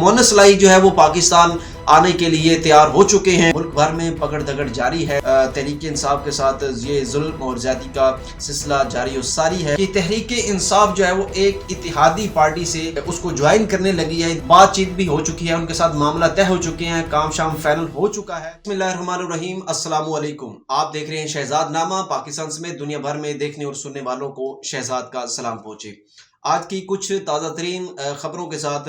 मोनस लाई जो है वो पाकिस्तान आने के लिए तैयार हो चुके हैं। मुल्क भर में पकड़ दगड़ जारी है। तहरीक इंसाफ के साथ ये जुल्म और ज्यादती का सिलसिला जारी और सारी है कि तहरीक इंसाफ जो है वो एक इत्तेहादी पार्टी से उसको ज्वाइन करने लगी है। बातचीत भी हो चुकी है, उनके साथ मामला तय हो चुके हैं, काम शाम फाइनल हो चुका है। बिस्मिल्लाहिर्रहमानिर्रहीम, अस्सलामु अलैकुम। आप देख रहे हैं शहजाद नामा। पाकिस्तान समेत दुनिया भर में देखने और सुनने वालों को शहजाद का सलाम पहुंचे। आज की कुछ ताज़ा तरीन खबरों के साथ,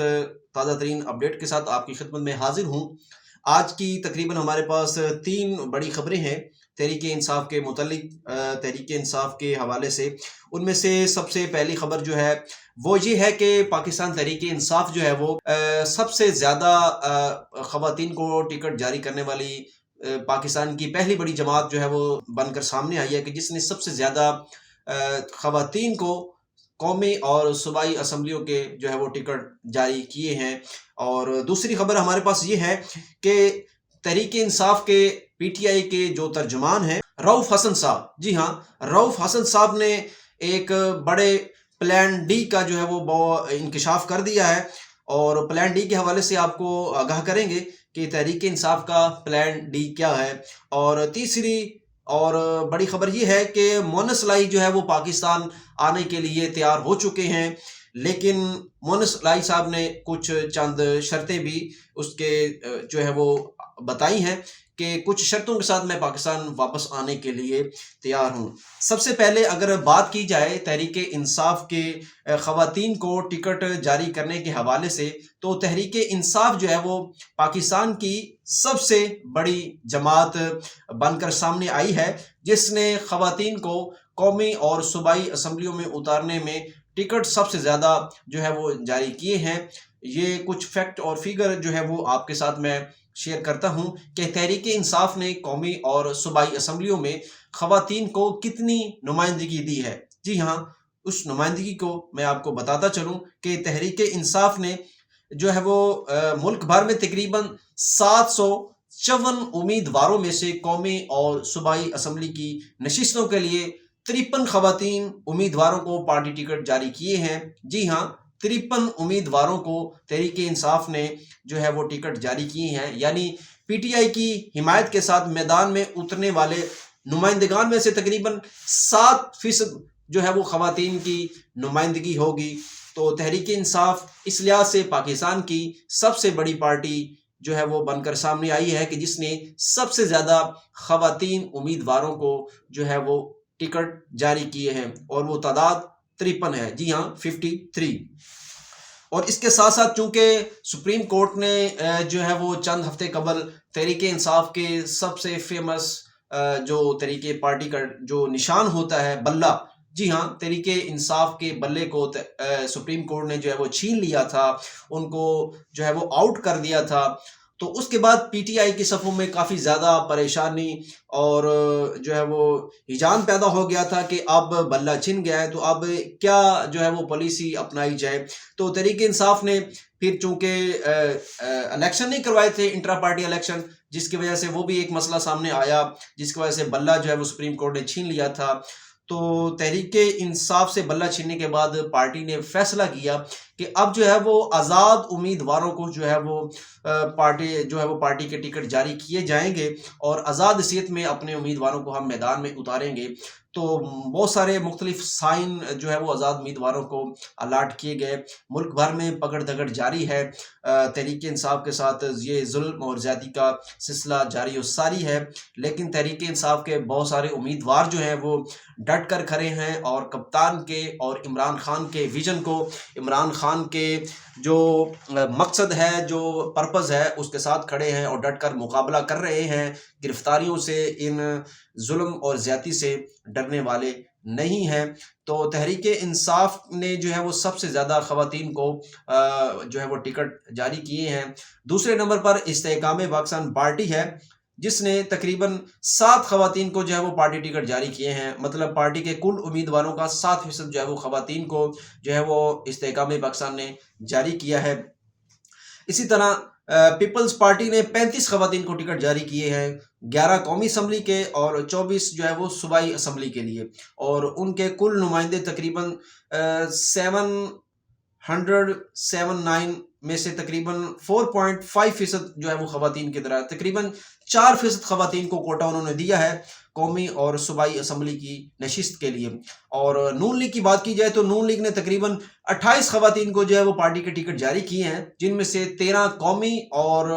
ताज़ा तरीन अपडेट के साथ आपकी खिदमत में हाजिर हूँ। आज की तकरीबन हमारे पास 3 बड़ी खबरें हैं तहरीक इंसाफ के मुतल्लिक, तहरीक इंसाफ के हवाले से। उनमें से सबसे पहली खबर जो है वो ये है कि पाकिस्तान तहरीक इंसाफ जो है वो सबसे ज़्यादा ख़वातीन को टिकट जारी करने वाली पाकिस्तान की पहली बड़ी जमात जो है वो बनकर सामने आई है कि जिसने सबसे ज़्यादा ख़वातीन को कौमी और सूबाई असम्बलियों के जो है वो टिकट जारी किए हैं। और दूसरी खबर हमारे पास ये है कि तहरीक इंसाफ के पीटीआई के जो तर्जुमान हैं रऊफ हसन साहब, जी हाँ, रऊफ हसन साहब ने एक बड़े प्लान डी का जो है वो इंकशाफ कर दिया है। और प्लान डी के हवाले से आपको आगाह करेंगे कि तहरीक इंसाफ का प्लान डी क्या है। और तीसरी और बड़ी खबर ये है कि मोनस लाई जो है वो पाकिस्तान आने के लिए तैयार हो चुके हैं, लेकिन मोनस लाई साहब ने कुछ चंद शर्तें भी उसके जो है वो बताई हैं कि कुछ शर्तों के साथ मैं पाकिस्तान वापस आने के लिए तैयार हूँ। सबसे पहले अगर बात की जाए तहरीक इंसाफ के ख़वातीन को टिकट जारी करने के हवाले से, तो तहरीक इंसाफ जो है वो पाकिस्तान की सबसे बड़ी जमात बनकर सामने आई है, जिसने ख़वातीन को कौमी और सूबाई असम्बलियों में उतारने में टिकट सबसे ज़्यादा जो है वो जारी किए हैं। ये कुछ फैक्ट और फिगर जो है वो आपके साथ मैं शेयर करता हूं कि तहरीक इंसाफ ने कौमी और सूबाई असम्बलियों में ख़वातीन को कितनी नुमाइंदगी दी है। जी हाँ, उस नुमाइंदगी को मैं आपको बताता चलूं कि तहरीक इंसाफ ने जो है वो मुल्क भर में तकरीबन 754 उम्मीदवारों में से कौमी और सूबाई असम्बली की नशिस्तों के लिए 53 ख़वातीन उम्मीदवारों को पार्टी टिकट जारी किए हैं। जी हाँ, 53 उम्मीदवारों को तहरीक इंसाफ ने जो है वो टिकट जारी किए हैं। यानी पीटीआई की हिमायत के साथ मैदान में उतरने वाले नुमाइंदगान में से तकरीबन 7% जो है वो ख़वातीन की नुमाइंदगी होगी। तो तहरीक इंसाफ इस लिहाज से पाकिस्तान की सबसे बड़ी पार्टी जो है वो बनकर सामने आई है कि जिसने सबसे ज़्यादा ख़वातीन उम्मीदवारों को जो है वो टिकट जारी किए हैं, और वो तादाद 53 है। जी हाँ, 53। और इसके साथ साथ चूंकि सुप्रीम कोर्ट ने जो है वो चंद हफ्ते कबल तहरीक इंसाफ के सबसे फेमस जो तहरीक पार्टी का जो निशान होता है बल्ला, जी हाँ, तहरीक इंसाफ के बल्ले को सुप्रीम कोर्ट ने जो है वो छीन लिया था, उनको जो है वो आउट कर दिया था। तो उसके बाद पीटीआई की सफ़ों में काफ़ी ज़्यादा परेशानी और जो है वो हिजान पैदा हो गया था कि अब बल्ला छिन गया है, तो अब क्या जो है वो पॉलिसी अपनाई जाए। तो तहरीक इंसाफ ने फिर चूंकि इलेक्शन नहीं करवाए थे, इंट्रा पार्टी इलेक्शन, जिसकी वजह से वो भी एक मसला सामने आया, जिसकी वजह से बल्ला जो है वो सुप्रीम कोर्ट ने छीन लिया था। तो तहरीक इंसाफ से बल्ला छीनने के बाद पार्टी ने फैसला किया कि अब जो है वो आज़ाद उम्मीदवारों को जो है वो पार्टी के टिकट जारी किए जाएंगे और आज़ाद हैसियत में अपने उम्मीदवारों को हम मैदान में उतारेंगे। तो बहुत सारे मुख्तलिफ साइन जो है वो आज़ाद उम्मीदवारों को अलाट किए गए। मुल्क भर में पकड़ दगड़ जारी है। तहरीक इंसाफ के साथ ये जुल्म और ज्यादती का सिलसिला जारी और सारी है, लेकिन तहरीक इंसाफ के बहुत सारे उम्मीदवार जो हैं वो डट कर खड़े हैं और कप्तान के और इमरान खान के विजन को, इमरान खान के जो मकसद है, जो पर्पज़ है, उसके साथ खड़े हैं और डट कर मुकाबला कर रहे हैं। गिरफ्तारियों से, इन जुल्म और ज्यादती से डरने वाले नहीं हैं। तो तहरीक इंसाफ ने जो है वो सबसे ज़्यादा ख़वातीन को जो है वो टिकट जारी किए हैं। दूसरे नंबर पर इस्तेहकाम पाकिस्तान पार्टी है, जिसने तकरीबन 7 ख़वातीन को जो है वो पार्टी टिकट जारी किए हैं। मतलब पार्टी के कुल उम्मीदवारों का 7% जो है वो ख़वातीन को जो है वो इस्तेहकाम पाकिस्तान ने जारी किया है। इसी तरह पीपल्स पार्टी ने 35 ख़वातीन को टिकट जारी किए हैं, 11 कौमी असम्बली के और 24 जो है वो सूबाई असम्बली के लिए, और उनके कुल नुमाइंदे तकरीबन 179 میں سے تقریباً 4.5% جو ہے وہ خواتین کی طرح، تقریباً 4% خواتین کو کوٹا انہوں نے دیا ہے قومی اور صوبائی اسمبلی کی نشست کے لیے۔ اور نون لیگ کی بات کی جائے تو نون لیگ نے تقریباً 28 خواتین کو جو ہے وہ پارٹی کے ٹکٹ جاری کیے ہیں، جن میں سے 13 قومی اور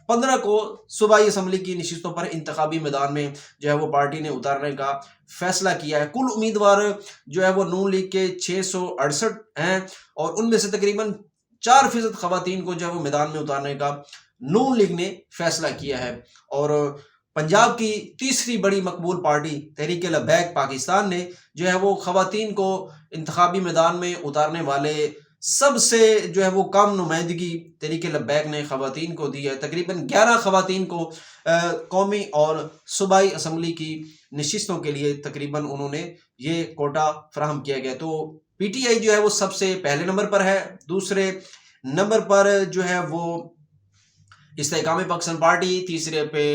15 کو صوبائی اسمبلی کی نشستوں پر انتخابی میدان میں جو ہے وہ پارٹی نے اتارنے کا فیصلہ کیا ہے۔ کل امیدوار جو ہے وہ نون لیگ کے 668 ہیں، اور ان میں سے تقریباً 4% خواتین کو جو ہے وہ میدان میں اتارنے کا نون لیگ نے فیصلہ کیا ہے۔ اور پنجاب کی تیسری بڑی مقبول پارٹی تحریک لبیک پاکستان نے جو ہے وہ خواتین کو انتخابی میدان میں اتارنے والے سب سے جو ہے وہ کم نمائندگی تحریک لبیک نے خواتین کو دی ہے۔ تقریباً 11 خواتین کو قومی اور صوبائی اسمبلی کی نشستوں کے لیے تقریباً انہوں نے یہ کوٹا فراہم کیا گیا۔ تو پی ٹی آئی جو ہے وہ سب سے پہلے نمبر پر ہے، دوسرے نمبر پر جو ہے وہ استحکام پاکستان پارٹی، تیسرے پہ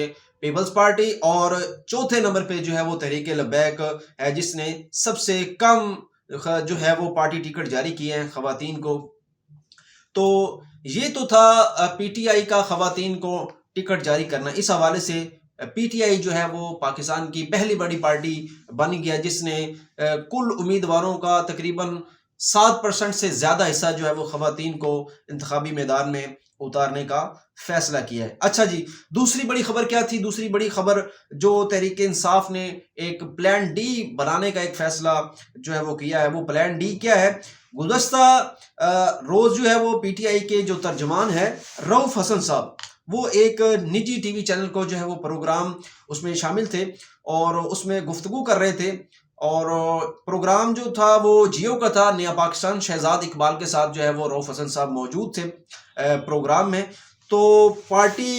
پیپلز پارٹی، اور چوتھے نمبر پہ جو ہے وہ تحریک لبیک ہے، جس نے سب سے کم جو ہے وہ پارٹی ٹکٹ جاری کیے ہیں خواتین کو۔ تو یہ تو تھا پی ٹی آئی کا خواتین کو ٹکٹ جاری کرنا۔ اس حوالے سے پی ٹی آئی جو ہے وہ پاکستان کی پہلی بڑی پارٹی بن گیا، جس نے کل امیدواروں کا تقریباً 7% سے زیادہ حصہ جو ہے وہ خواتین کو انتخابی میدان میں اتارنے کا فیصلہ کیا ہے۔ اچھا جی، دوسری بڑی خبر کیا تھی؟ دوسری بڑی خبر جو تحریک انصاف نے ایک پلان ڈی بنانے کا ایک فیصلہ جو ہے وہ کیا ہے، وہ پلان ڈی کیا ہے؟ گزشتہ روز جو ہے وہ پی ٹی آئی کے جو ترجمان ہے رؤف حسن صاحب، وہ ایک نجی ٹی وی چینل کو جو ہے وہ پروگرام اس میں شامل تھے اور اس میں گفتگو کر رہے تھے، اور پروگرام جو تھا وہ جیو کا تھا۔ نیا پاکستان شہزاد اقبال کے ساتھ جو ہے وہ رؤف حسن صاحب موجود تھے پروگرام میں۔ تو پارٹی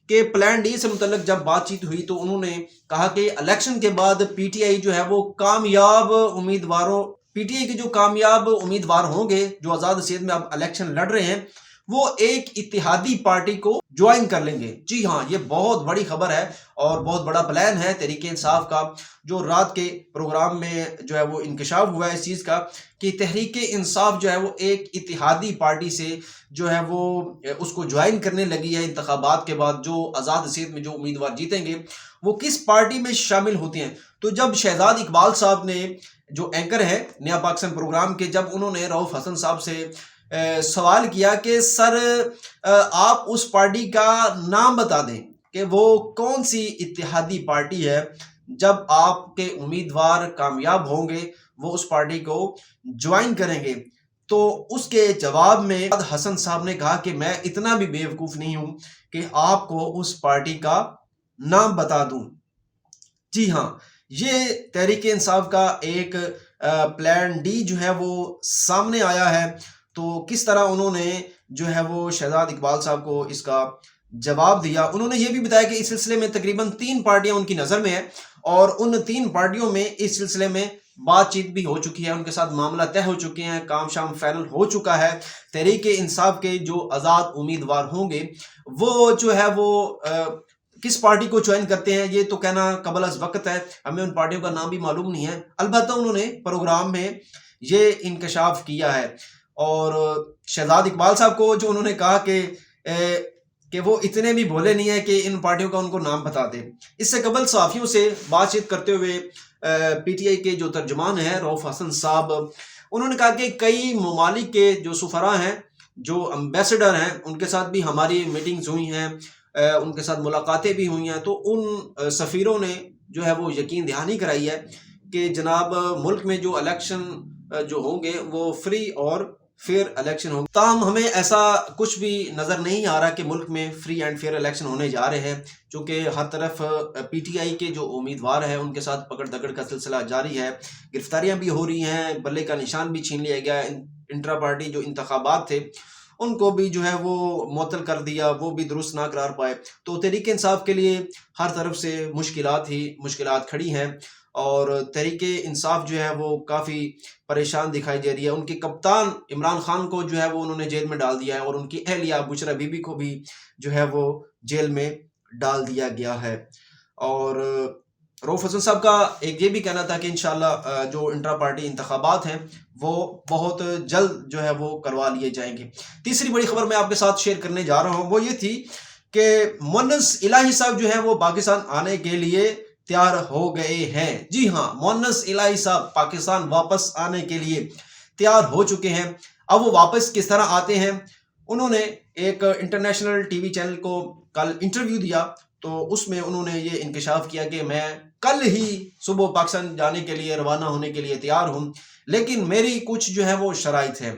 کے پلان ڈی سے متعلق جب بات چیت ہوئی تو انہوں نے کہا کہ الیکشن کے بعد پی ٹی آئی جو ہے وہ کامیاب امیدواروں، پی ٹی آئی کے جو کامیاب امیدوار ہوں گے جو آزاد حیثیت میں اب الیکشن لڑ رہے ہیں، وہ ایک اتحادی پارٹی کو جوائن کر لیں گے۔ جی ہاں، یہ بہت بڑی خبر ہے اور بہت بڑا پلان ہے تحریک انصاف کا، جو رات کے پروگرام میں جو ہے وہ انکشاف ہوا ہے اس چیز کا کہ تحریک انصاف جو ہے وہ ایک اتحادی پارٹی سے جو ہے وہ اس کو جوائن کرنے لگی ہے۔ انتخابات کے بعد جو آزاد حیثیت میں جو امیدوار جیتیں گے وہ کس پارٹی میں شامل ہوتے ہیں۔ تو جب شہزاد اقبال صاحب نے، جو اینکر ہے نیا پاکستان پروگرام کے، جب انہوں نے رؤف حسن صاحب سے سوال کیا کہ سر آپ اس پارٹی کا نام بتا دیں کہ وہ کون سی اتحادی پارٹی ہے، جب آپ کے امیدوار کامیاب ہوں گے وہ اس پارٹی کو جوائن کریں گے۔ تو اس کے جواب میں حسن صاحب نے کہا کہ میں اتنا بھی بیوقوف نہیں ہوں کہ آپ کو اس پارٹی کا نام بتا دوں۔ جی ہاں، یہ تحریک انصاف کا ایک پلان ڈی جو ہے وہ سامنے آیا ہے۔ تو کس طرح انہوں نے جو ہے وہ شہزاد اقبال صاحب کو اس کا جواب دیا؟ انہوں نے یہ بھی بتایا کہ اس سلسلے میں تقریباً 3 پارٹیاں ان کی نظر میں ہیں، اور ان 3 پارٹیوں میں اس سلسلے میں بات چیت بھی ہو چکی ہے، ان کے ساتھ معاملہ طے ہو چکے ہیں، کام شام فائنل ہو چکا ہے۔ تحریک انصاف کے جو آزاد امیدوار ہوں گے وہ جو ہے وہ کس پارٹی کو جوائن کرتے ہیں یہ تو کہنا قبل از وقت ہے، ہمیں ان پارٹیوں کا نام بھی معلوم نہیں ہے۔ البتہ انہوں نے پروگرام میں یہ انکشاف کیا ہے، اور شہزاد اقبال صاحب کو جو انہوں نے کہا کہ وہ اتنے بھی بھولے نہیں ہیں کہ ان پارٹیوں کا ان کو نام بتا دیں۔ اس سے قبل صحافیوں سے بات چیت کرتے ہوئے پی ٹی آئی کے جو ترجمان ہیں رؤف حسن صاحب، انہوں نے کہا کہ کئی ممالک کے جو سفراء ہیں، جو امبیسڈر ہیں، ان کے ساتھ بھی ہماری میٹنگز ہوئی ہیں، ان کے ساتھ ملاقاتیں بھی ہوئی ہیں۔ تو ان سفیروں نے جو ہے وہ یقین دہانی کرائی ہے کہ جناب ملک میں جو الیکشن جو ہوں گے وہ فری اور فیئر الیکشن ہوں گے۔ تاہم ہمیں ایسا کچھ بھی نظر نہیں آ رہا کہ ملک میں فری اینڈ فیئر الیکشن ہونے جا رہے ہیں، چونکہ ہر طرف پی ٹی آئی کے جو امیدوار ہیں ان کے ساتھ پکڑ دکڑ کا سلسلہ جاری ہے، گرفتاریاں بھی ہو رہی ہیں، بلے کا نشان بھی چھین لیا گیا۔ انٹرا پارٹی جو انتخابات تھے ان کو بھی جو ہے وہ معطل کر دیا، وہ بھی درست نہ قرار پائے۔ تو تحریک انصاف کے لیے ہر طرف سے مشکلات کھڑی ہیں، اور تحریک انصاف جو ہے وہ کافی پریشان دکھائی دے رہی ہے۔ ان کے کپتان عمران خان کو جو ہے وہ انہوں نے جیل میں ڈال دیا ہے، اور ان کی اہلیہ بشرا بی بی کو بھی جو ہے وہ جیل میں ڈال دیا گیا ہے۔ اور रऊफ हसन साहब का एक ये भी कहना था कि इंशाल्लाह जो इंट्रा पार्टी इंतखाबात हैं वो बहुत जल्द जो है वो करवा लिए जाएंगे। तीसरी बड़ी खबर मैं आपके साथ शेयर करने जा रहा हूँ वो ये थी कि मुअन्नस इलाही साहब जो है वो पाकिस्तान आने के लिए तैयार हो गए हैं। जी हाँ, मुअन्नस इलाही साहब पाकिस्तान वापस आने के लिए तैयार हो चुके हैं। अब वो वापस किस तरह आते हैं, उन्होंने एक इंटरनेशनल टीवी चैनल को कल इंटरव्यू दिया, तो उसमें उन्होंने ये इंकशाफ किया कि मैं कल ही सुबह पाकिस्तान जाने के लिए रवाना होने के लिए तैयार हूँ, लेकिन मेरी कुछ जो है वो शराइत है।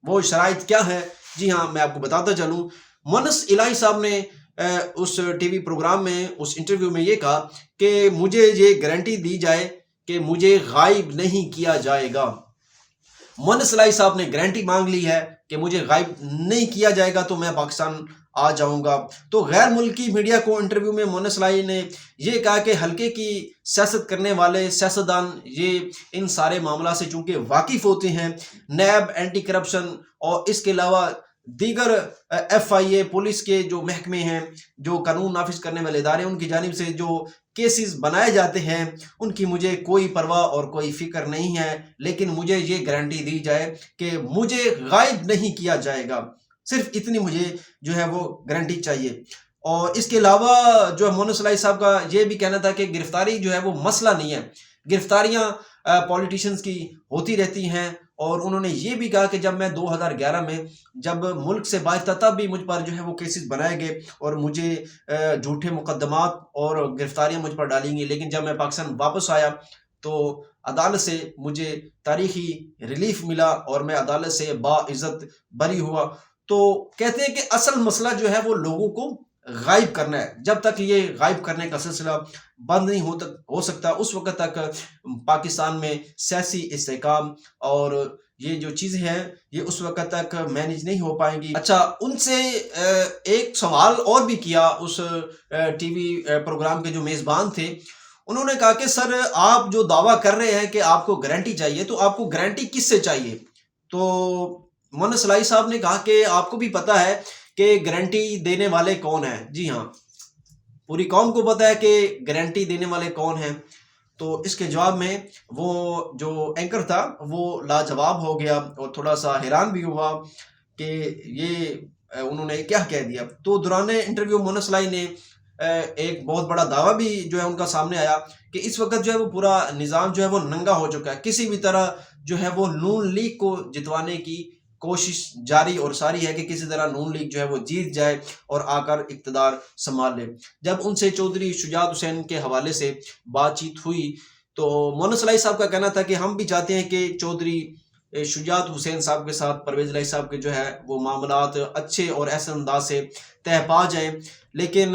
वो शराइत क्या है? जी हाँ, मैं आपको बताता चलूँ। मुअन्नस इलाही साहब ने उस टीवी प्रोग्राम में, उस इंटरव्यू में ये कहा कि मुझे ये गारंटी दी जाए कि मुझे गायब नहीं किया जाएगा। मुअन्नस इलाही साहब ने गारंटी मांग ली है कि मुझे गायब नहीं किया जाएगा तो मैं पाकिस्तान आ जाऊंगा। तो गैर मुल्की मीडिया को इंटरव्यू में मुअन्नस इलाही ने ये कहा कि हल्के की सियासत करने वाले सियासतदान ये इन सारे मामला से चूंकि वाकिफ होते हैं, नैब, एंटी करप्शन और इसके अलावा दीगर FIA पुलिस के जो महकमे हैं, जो कानून नाफिज करने वाले इदारे, उनकी जानिब से जो केसेस बनाए जाते हैं उनकी मुझे कोई परवाह और कोई फिक्र नहीं है, लेकिन मुझे ये गारंटी दी जाए कि मुझे गायब नहीं किया जाएगा। सिर्फ इतनी मुझे जो है वो गारंटी चाहिए। और इसके अलावा जो मुअन्नस इलाही साहब का ये भी कहना था कि गिरफ्तारी जो है वो मसला नहीं है, गिरफ्तारियां पॉलिटिशियंस की होती रहती हैं। और उन्होंने ये भी कहा कि जब मैं 2011 में जब मुल्क से बाहर था तब भी मुझ पर जो है वो केसेस बनाए गए और मुझे झूठे मुकदमात और गिरफ्तारियां मुझ पर डाली गई, लेकिन जब मैं पाकिस्तान वापस आया तो अदालत से मुझे तारीखी रिलीफ मिला और मैं अदालत से बाइज्जत बरी हुआ। तो कहते हैं कि असल मसला जो है वो लोगों को गायब करना है। जब तक ये गायब करने का सिलसिला बंद नहीं हो सकता उस वक्त तक पाकिस्तान में सियासी इस्तेहकाम और ये जो चीज़ें हैं ये उस वक्त तक मैनेज नहीं हो पाएंगी। अच्छा, उनसे एक सवाल और भी किया उस टीवी प्रोग्राम के जो मेज़बान थे। उन्होंने कहा कि सर, आप जो दावा कर रहे हैं कि आपको गारंटी चाहिए, तो आपको गारंटी किससे चाहिए? तो मुअन्नस इलाही साहब ने कहा कि आपको भी पता है कि गारंटी देने वाले कौन हैं। जी हाँ, पूरी कौम को पता है कि गारंटी देने वाले कौन हैं। तो इसके जवाब में वो जो एंकर था वो लाजवाब हो गया और थोड़ा सा हैरान भी हुआ कि ये उन्होंने क्या कह दिया। तो दौरान इंटरव्यू मुअन्नस इलाही ने एक बहुत बड़ा दावा भी जो है उनका सामने आया कि इस वक्त जो है वो पूरा निज़ाम जो है वो नंगा हो चुका है। किसी भी तरह जो है वो नून लीग को जितवाने की कोशिश जारी और सारी है कि किसी तरह नून लीग जो है वो जीत जाए और आकर इक़्तिदार संभाल ले। जब उनसे चौधरी शुजात हुसैन के हवाले से बातचीत हुई तो मुअन्नस इलाही साहब का कहना था कि हम भी चाहते हैं कि चौधरी शुजात हुसैन साहब के साथ परवेज़ इलाही साहब के जो है वो मामलात अच्छे और ऐसे अंदाज से तय पा जाएं, लेकिन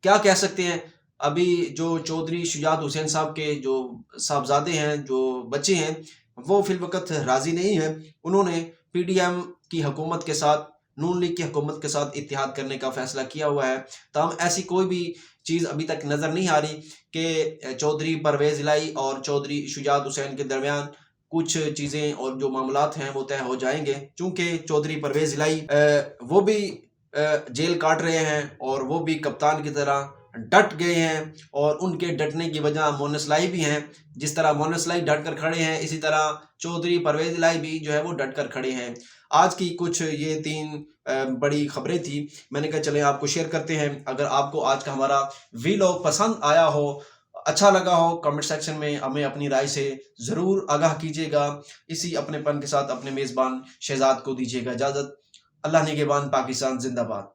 क्या कह सकते हैं, अभी जो चौधरी शुजात हुसैन साहब के जो साहबजादे हैं, जो बच्चे हैं, वो फिल वक्त राज़ी नहीं है। उन्होंने PDM की हुकूमत के साथ, नून लीग की हुकूमत के साथ इत्तेहाद करने का फैसला किया हुआ है। तमाम ऐसी कोई भी चीज़ अभी तक नज़र नहीं आ रही कि चौधरी परवेज़ इलाही और चौधरी शुजात हुसैन के दरमियान कुछ चीज़ें और जो मामलात हैं वो तय हो जाएंगे, चूँकि चौधरी परवेज़ इलाही वो भी जेल काट रहे हैं और वो भी कप्तान की तरह डट गए हैं और उनके डटने की वजह मुअन्नस इलाही भी हैं। जिस तरह मुअन्नस इलाही डट कर खड़े हैं, इसी तरह चौधरी परवेज़ इलाही भी जो है वो डट कर खड़े हैं। आज की कुछ ये 3 बड़ी खबरें थी, मैंने कहा चलें आपको शेयर करते हैं। अगर आपको आज का हमारा वीलॉग पसंद आया हो, अच्छा लगा हो, कमेंट सेक्शन में हमें अपनी राय से ज़रूर आगाह कीजिएगा। इसी अपनेपन के साथ अपने मेज़बान शहजाद को दीजिएगा इजाज़त। अल्लाह निगहबान, पाकिस्तान जिंदाबाद।